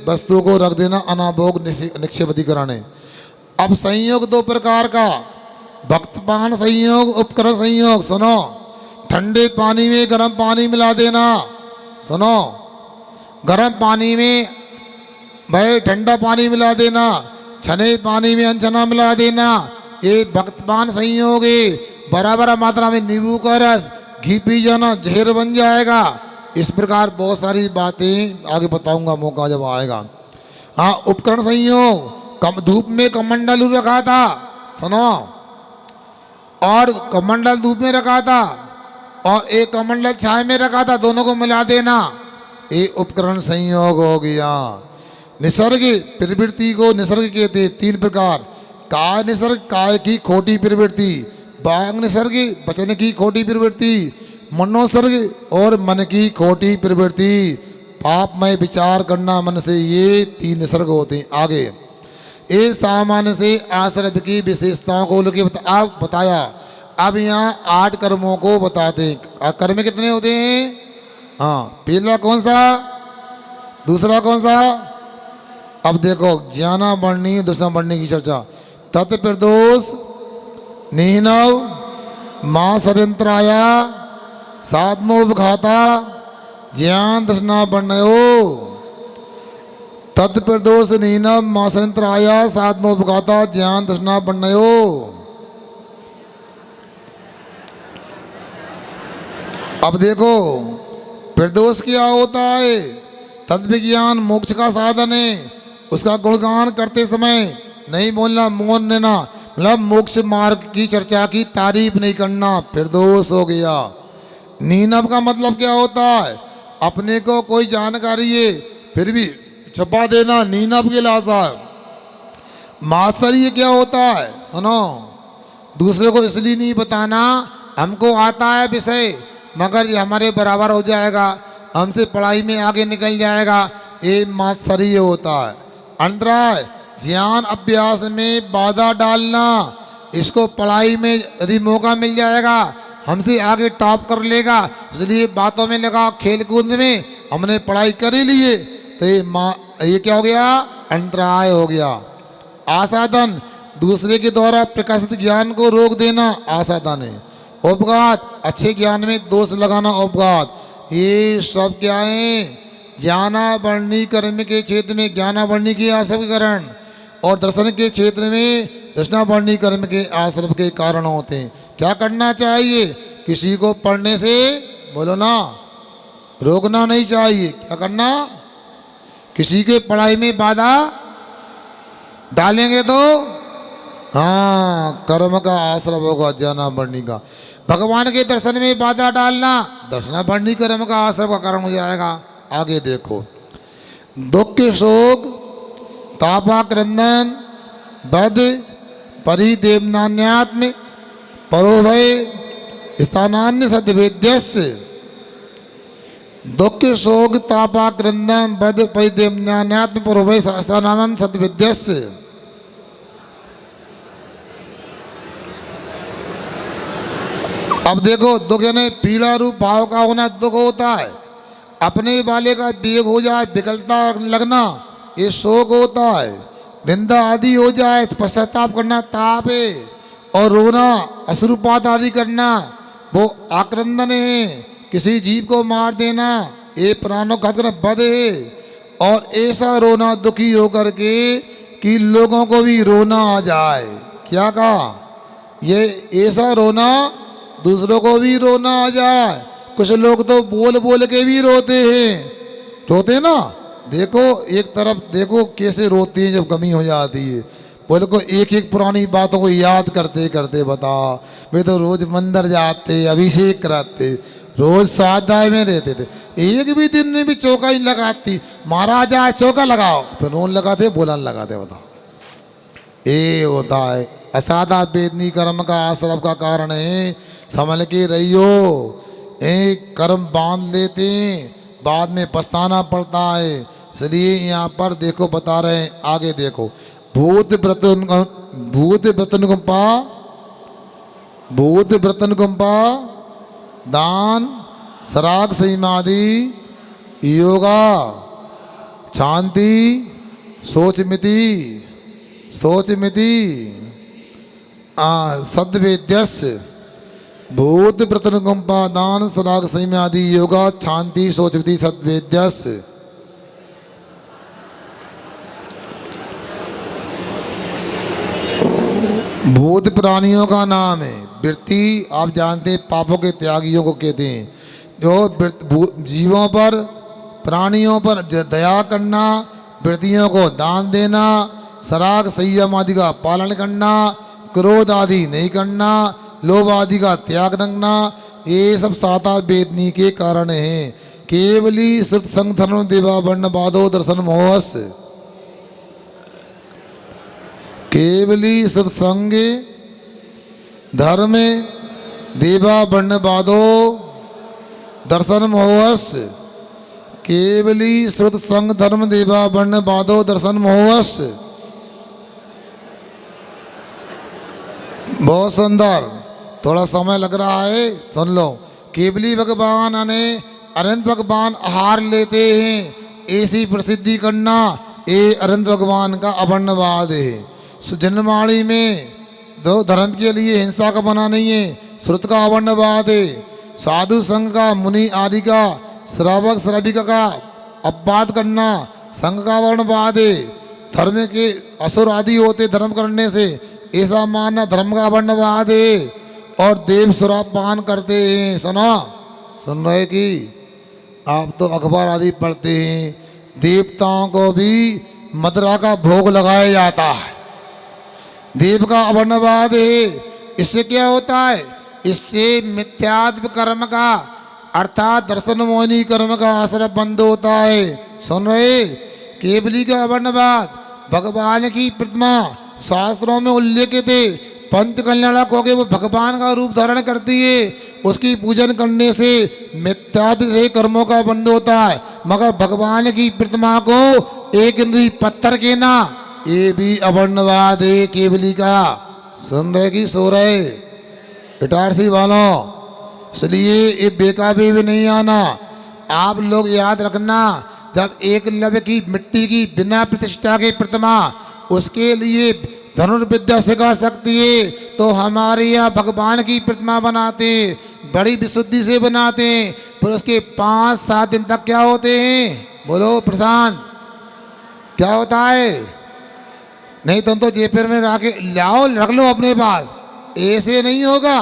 वस्तु को रख देना अनाभोग निक्षेप अधिकरण है। अब संयोग 2 प्रकार का, भक्तपान संयोग, उपकरण संयोग। सुनो, ठंडे पानी में गर्म पानी मिला देना। सुनो, गर्म पानी में भाई ठंडा पानी मिला देना, छने पानी में अनछना मिला देना, ये भक्तपान संयोग है। बराबर मात्रा में नींबू का रस, घी पी जाना, जहर बन जाएगा। इस प्रकार बहुत सारी बातें आगे बताऊंगा, मौका जब आएगा। हाँ, उपकरण संयोग, कम धूप में कमंडल रखा था, सुनो, और कमंडल धूप में रखा था और एक कमंडल छाया में रखा था, दोनों को मिला देना, ये उपकरण संयोग हो गया। निसर्ग प्रवृत्ति को निसर्ग कहते 3 प्रकार, काय निसर्ग, काय की खोटी प्रवृत्ति, वाग निसर्ग, वचन की खोटी प्रवृत्ति, मनोसर्ग और मन की खोटी प्रवृत्ति। पाप में विचार करना मन से, ये 3 निसर्ग होते हैं। आगे ये सामान्य से आश्रय की विशेषताओं को लेकर आप बताया। अब यहाँ 8 कर्मों को बताते हैं। कर्म कितने होते हैं? हाँ, पहला कौन सा, दूसरा कौन सा? अब देखो, ज्ञाना बढ़नी, दूसरा बढ़ने की चर्चा। तत्प्रदोष निहिनव मां सरयंत्राया साधनोपघाता ज्ञान दर्शना वर्णयो। तत्प्रदोष निहिनव मां सरयंत्राया साधनोपघाता ज्ञान दर्शना वर्णयो। अब देखो, प्रदोष क्या होता है? तत्विज्ञान मोक्ष का साधन है। उसका गुणगान करते समय नहीं बोलना, मौन लेना, मतलब मोक्ष मार्ग की चर्चा की तारीफ नहीं करना, फिर दोष हो गया। नीनव का मतलब क्या होता है? अपने को कोई जानकारी है फिर भी छुपा देना, नीनव के लाता है। मात्सर्य क्या होता है? सुनो, दूसरे को इसलिए नहीं बताना हमको आता है विषय मगर ये हमारे बराबर हो जाएगा, हमसे पढ़ाई में आगे निकल जाएगा, ये मात्सर्य होता है। अंतराय ज्ञान अभ्यास में बाधा डालना, इसको पढ़ाई में यदि मौका मिल जाएगा हमसे आगे टॉप कर लेगा, इसलिए बातों में लगा, खेल कूद में हमने पढ़ाई कर ही लिए, तो ये क्या हो गया? अंतराय हो गया। आसाधन दूसरे के द्वारा प्रकाशित ज्ञान को रोक देना आसाधन है। उपघात अच्छे ज्ञान में दोष लगाना उपघात। ये सब क्या है? ज्ञानावरणी कर्म के क्षेत्र में ज्ञानावरणी के आश्रव के कारण और दर्शन के क्षेत्र में दर्शनावरणी कर्म के आश्रव के कारण होते हैं। क्या करना चाहिए? किसी को पढ़ने से बोलो ना रोकना नहीं चाहिए। क्या करना? किसी के पढ़ाई में बाधा डालेंगे तो हाँ कर्म का आश्रव होगा ज्ञानावरणी का। भगवान के दर्शन में बाधा डालना दर्शनावरणी कर्म का आश्रव का कारण हो जाएगा। आगे देखो, दुख शोक तापाक्रंदन बद परिदेवनान्यात्म परोभय स्थानान्य सद्वेद्यस्य। दुख शोक तापाक्रंदन बद परिदेवनान्यात्म परोभय स्थानान्य सद्वेद्यस्य। अब देखो, दुख यानी पीड़ा रूप भाव का होना दुख होता है। अपने वाले का वियोग हो जाए, विकलता लगना, ये शोक होता है। निंदा आदि हो जाए, पश्चाताप करना ताप है। और रोना अश्रुपात आदि करना वो आक्रंदन है। किसी जीव को मार देना ये प्राणों का करना बद है। और ऐसा रोना दुखी होकर के कि लोगों को भी रोना आ जाए। क्या कहा? ये ऐसा रोना दूसरों को भी रोना आ जाए। कुछ लोग तो बोल बोल के भी रोते हैं, रोते ना। देखो एक तरफ देखो कैसे रोते हैं जब कमी हो जाती है। बोले को एक एक पुरानी बातों को याद करते करते बता, वे तो रोज मंदिर जाते, अभिषेक कराते, रोज स्वाध्याय में रहते थे, एक भी दिन में भी चौका ही लगाती। महाराज आए चौका लगाओ, फिर रोन लगाते बोलन लगाते। बताओ ये होता है असाधा वेदनी कर्म का आश्रव का कारण है। संभल के रहियो, एक कर्म बांध लेते हैं बाद में पछताना पड़ता है। इसलिए यहाँ पर देखो बता रहे हैं, आगे देखो, भूत व्रतन गुम्पा दान सराग संयमादि योगा शांति सोच मिति सद्वेद्यस्य। भूत व्रतन गुम्पा दान सराग संयमादि योगा शांति सोच मिति सद्वेद्यस्य। भूत प्राणियों का नाम है। वृत्ति आप जानते हैं पापों के त्यागियों को कहते हैं। जो जीवों पर प्राणियों पर दया करना, वृत्तियों को दान देना, सराग संयम आदि का पालन करना, क्रोध आदि नहीं करना, लोभ आदि का त्याग रखना, ये सब साता वेदनी के कारण हैं। केवली श्रुत संग धर्म देवा वर्ण बाधो दर्शन मोहस। केवली सत्संग धर्म देवा वर्ण बाधो दर्शन मोहस। केवली श्रुत संग धर्म देवा वर्ण बाधो दर्शन मोहस। बहुत सुंदर, थोड़ा समय लग रहा है, सुन लो। केवली भगवान ने अनंत भगवान आहार लेते हैं, ऐसी प्रसिद्धि करना ये अनंत भगवान का अवर्णवाद है। जन्मवाणी में दो धर्म के लिए हिंसा का बना नहीं है, श्रुत का अवर्णवाद है। साधु संघ का, मुनि आदि का, श्रावक श्राविका का अपवाद करना संघ का अवर्णवाद है। धर्म के असुर आदि होते धर्म करने से, ऐसा मानना धर्म का अवर्णवाद है। और देव शराब पान करते हैं। सुन रहे कि आप तो अखबार आदि पढ़ते हैं, देवताओं को भी मदिरा का भोग लगाया जाता है। देव का अवर्णवाद है। इससे क्या होता है? इससे मिथ्यात्व कर्म का अर्थात दर्शन मोहिनी कर्म का आश्रय बंद होता है। सुन रहे? केवली का अवर्णवाद, भगवान की प्रतिमा शास्त्रों में उल्लेखित है। पंच कल्याणक हो गए, वो भगवान का रूप धारण करती है। उसकी पूजन करने से मिथ्यात्व से कर्मों का बंद होता है। मगर भगवान की प्रतिमा को एक इंद्री पत्थर के ना, ये भी अवर्णवाद है केवली का। सुन रहे कि सो रहे? इटारसी वालों, इसलिए ये बेकाबी भी नहीं आना। आप लोग याद रखना, जब एक लव की मिट्टी की बिना प्रतिष्ठा की प्रतिमा उसके लिए धनुर्विद्या सिखा सकती है, तो हमारे यहाँ भगवान की प्रतिमा बनाते, बड़ी विशुद्धि से बनाते। फिर उसके 5-7 दिन तक क्या होते हैं? बोलो प्रशांत, क्या होता है? नहीं तुम तो जेपर में लाओ, रख लो अपने पास। ऐसे नहीं होगा।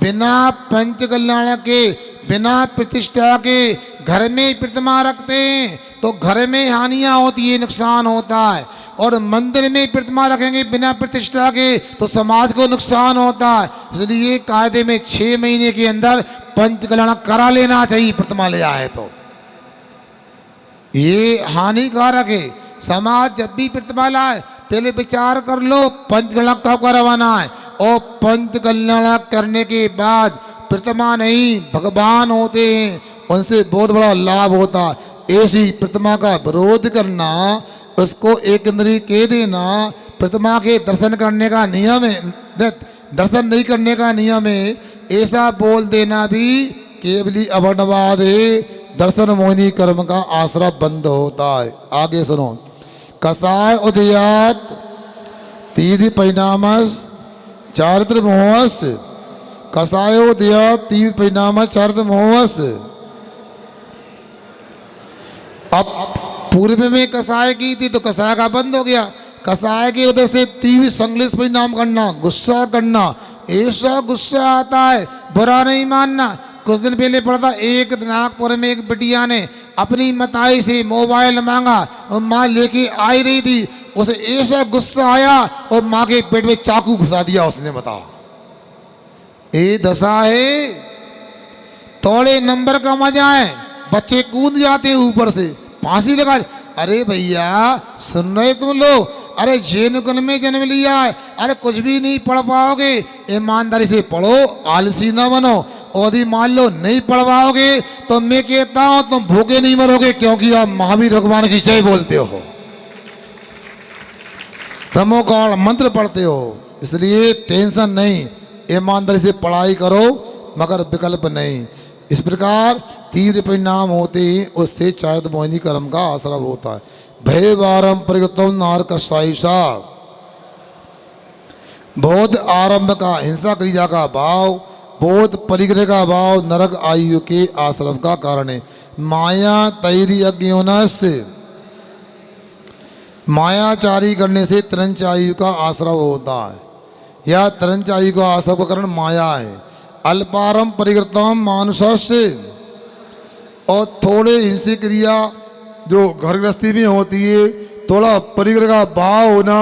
बिना पंच कल्याण के, बिना प्रतिष्ठा के घर में प्रतिमा रखते हैं तो घर में हानियां होती है, नुकसान होता है। और मंदिर में प्रतिमा रखेंगे बिना प्रतिष्ठा के तो समाज को नुकसान होता है। इसलिए कायदे में 6 महीने के अंदर पंच कल्याण करा लेना चाहिए प्रतिमा ले आए तो। ये हानिकारक है। समाज जब भी प्रतिमा लाए पहले विचार कर लो पंच कल्याण कब करवाना है, और पंच कल्याण करने के बाद प्रतिमा नहीं भगवान होते हैं, उनसे बहुत बड़ा लाभ होता है। ऐसी प्रतिमा का विरोध करना, उसको एक इंद्री कह देना, प्रतिमा के दर्शन करने का नियम है, दर्शन नहीं करने का नियम है, ऐसा बोल देना भी केवली अवर्णवाद है। दर्शन मोहिनी कर्म का आश्रय बंद होता है। आगे सुनो। कसाय उदयात तीर्थ परिणामस चारित्र मोहस। कसायोदयात तीर्थ परिणामस चारित्र मोहस। अब पूर्व में कसाय की थी तो कसाय का बंद हो गया। कसाय की वजह से तीव्र संश्लिष्ट परिणाम करना, गुस्सा करना, ऐसा गुस्सा आता है, बुरा नहीं मानना। कुछ दिन पहले पढ़ा था, एक नागपुर में एक बिटिया ने अपनी मताई से मोबाइल मांगा और माँ लेके आई रही थी, उसे ऐसा गुस्सा आया और माँ के पेट में चाकू घुसा दिया उसने। बताओ, ये दशा है। थोड़े नंबर का मजा है, बच्चे कूद जाते हैं ऊपर से, फांसी लगा। अरे भैया सुन रहे तुम लोग? अरे जैन कुल में जन्म लिया है, अरे कुछ भी नहीं पढ़ पाओगे, ईमानदारी से पढ़ो, आलसी ना बनो। और यदि मान लो नहीं पढ़ पाओगे तो मैं कहता हूं तुम भूखे नहीं मरोगे, क्योंकि आप महावीर भगवान की जय बोलते हो, ब्रह्मोकाल मंत्र पढ़ते हो। इसलिए टेंशन नहीं, ईमानदारी से पढ़ाई करो, मगर विकल्प नहीं। इस प्रकार तीव्र परिणाम होते ही उससे चारित्र मोहिनी कर्म का आश्रय होता है। भय वारम परिगतम नार कसाई सा। बोध आरंभ का हिंसा क्रिया का भाव, बोध परिग्रह का भाव नरक आयु के आश्रम का कारण है। माया तैरी अज्ञोनस। मायाचारी करने से त्रंच आयु का आश्रय होता है, या त्रंच आयु का आश्रय का कारण माया है। अल्पारम परिग्रतम मानुषस्य। और थोड़े हिंसी क्रिया जो घर गृहस्थी में होती है, थोड़ा परिग्रह का भाव होना,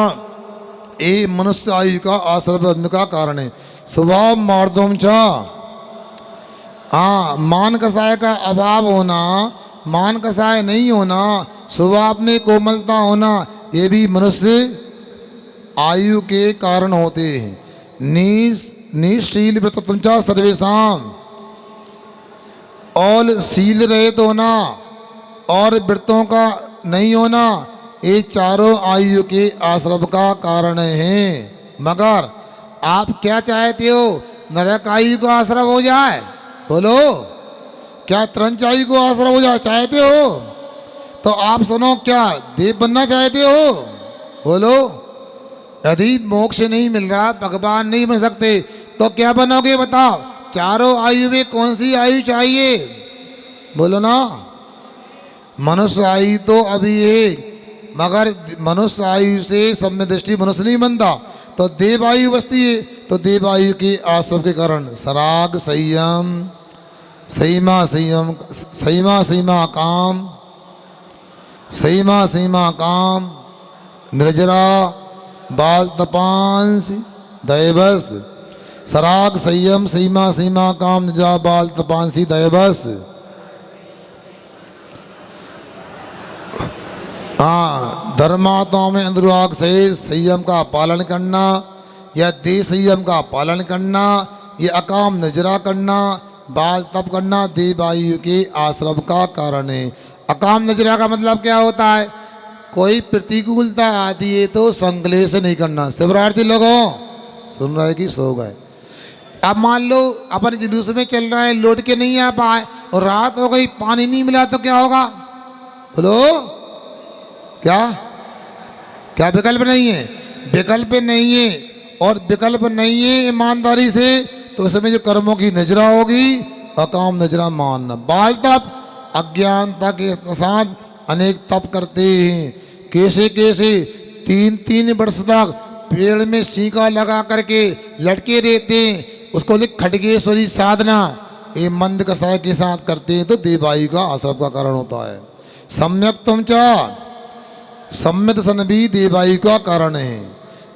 ये मनुष्य आयु का आश्रय बंध का कारण है। स्वभाव मार्दम चा। हाँ, मान कसाय का अभाव होना, मान कसाय नहीं होना, स्वभाव में कोमलता होना, ये भी मनुष्य आयु के कारण होते हैं। निशील व्रतत्वं च सर्वेषाम। और शील रहित होना और व्रतों का नहीं होना, ये चारों आयु के आश्रम का कारण है। मगर आप क्या चाहते हो? नरक आयु को आश्रय हो जाए? बोलो, क्या त्रंच आयु को आश्रय हो जाए चाहते हो? तो आप सुनो, क्या देव बनना चाहते हो? बोलो, यदि मोक्ष नहीं मिल रहा, भगवान नहीं बन सकते, तो क्या बनोगे बताओ? चारों आयु में कौन सी आयु चाहिए? बोलो ना। मनुष्य आयु तो अभी है, मगर मनुष्य आयु से सम्य दृष्टि मनुष्य नहीं बनता, तो देव आयु बसती है। तो देव आयु के आश्रम के कारण सराग संयम, संयमा संयम, संयमा संयमा काम, संयमा संयमा काम, निर्जरा बाल तपांसी दैवस सराग संयम सीमा सीमा काम निजा बाल तपांसी दैवस। हाँ, धर्मात्माओं में अनुराग से संयम का पालन करना या देह संयम का पालन करना, ये अकाम नजरा करना, बाल तप करना देवायु के आश्रम का कारण है। अकाम नजरा का मतलब क्या होता है? कोई प्रतिकूलता आती है तो संकलेश नहीं करना। शिवरात्रि लोगों सुन रहे कि सो गए? अब मान लो अपन जुलूस में चल रहे हैं, लौट के नहीं आ पाए और रात हो गई, पानी नहीं मिला तो क्या होगा? बोलो क्या क्या विकल्प नहीं है? विकल्प नहीं है, और विकल्प नहीं है ईमानदारी से, तो उसमें जो कर्मों की नजरा होगी अकाम नजरा मानना। बाल तप अज्ञानता के साथ अनेक तप करते हैं। कैसे कैसे 3-3 वर्ष तक पेड़ में सीका लगा करके लटके रहते हैं, उसको लिख खडगेश्वरी साधना, ये मंद कसाय के साथ करते हैं तो देवायु का आश्रम का कारण होता है। सम्यक तुम चा सम्मित सन भी देवायु का कारण है।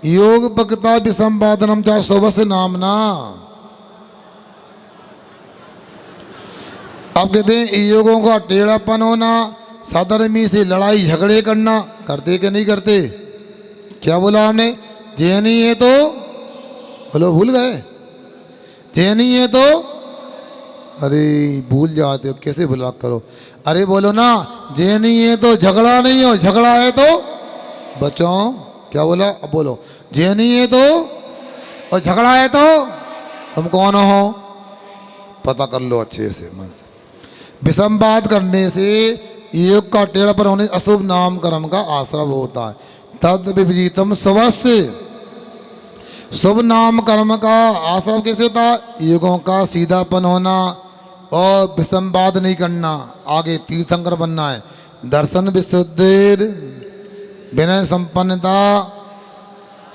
योग भक्ता विसंवादनम चा सुबस नामना। अब कहते हैं योगों का टेढ़ापन होना, सदरमी से लड़ाई झगड़े करना, करते कि नहीं करते? क्या बोला हमने? जे नहीं है तो बोलो, भूल गए? जे नहीं है तो, अरे भूल जाते हो, कैसे भुला करो? अरे बोलो ना, जे नहीं है तो झगड़ा नहीं हो, झगड़ा है तो बचाओ। क्या बोला? अब बोलो, जे नहीं है तो और झगड़ा है तो तुम कौन हो? पता कर लो अच्छे से मन से। विसंवाद करने से योग का टेढ़ा पर होने अशुभ नाम कर्म का आश्रम होता है। तद विपरीतम स्वस्य, शुभ नाम कर्म का आश्रम कैसे होता है? योगों का सीधापन होना और विसंवाद नहीं करना, आगे तीर्थंकर बनना है। दर्शन विशुद्धि, विनय संपन्नता,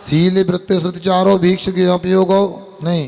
शील वृत्ति श्रुति चारों भीक्ष के उपयोग नहीं।